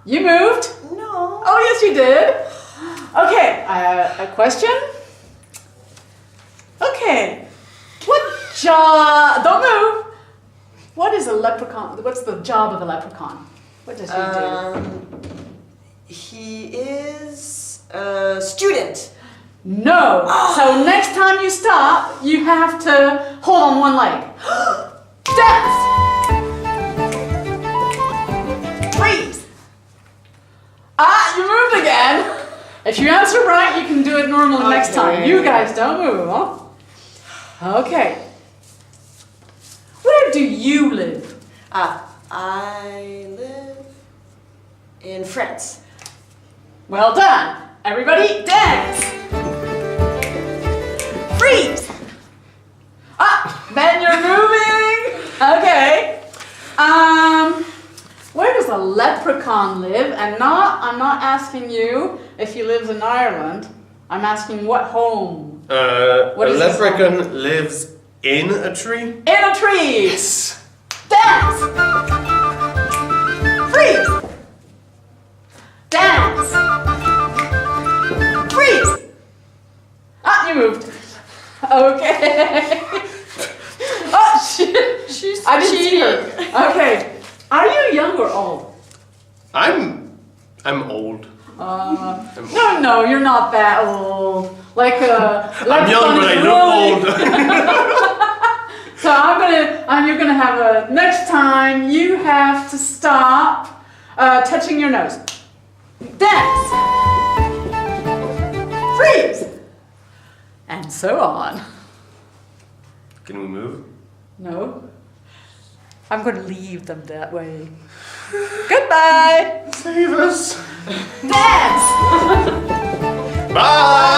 You moved? No. Oh, yes, you did. Okay, a question? Okay. What job... Don't move. What is a leprechaun? What's the job of a leprechaun? What does he do? He is a student. No. So next time you stop, you have to hold on one leg. Dance. Freeze. You moved again. If you answer right, you can do it normally next time. You guys don't move, huh? Okay. Where do you live? I live in France. Well done. Everybody dance. Freeze. Ben, you're moving. Okay. Where does a leprechaun live? And I'm not asking you if he lives in Ireland. I'm asking what home. A leprechaun lives in a tree? In a tree. Yes. Dance. Freeze. Dance. Freeze. You moved. Okay. She's I didn't see her. Okay. Are you young or old? I'm old. No, you're not that old. Like I'm young, but I look old. So you're gonna have next time you have to stop touching your nose. Dance. Freeze. And so on. Can we move? No. I'm going to leave them that way. Goodbye. Save us. Dance. Bye.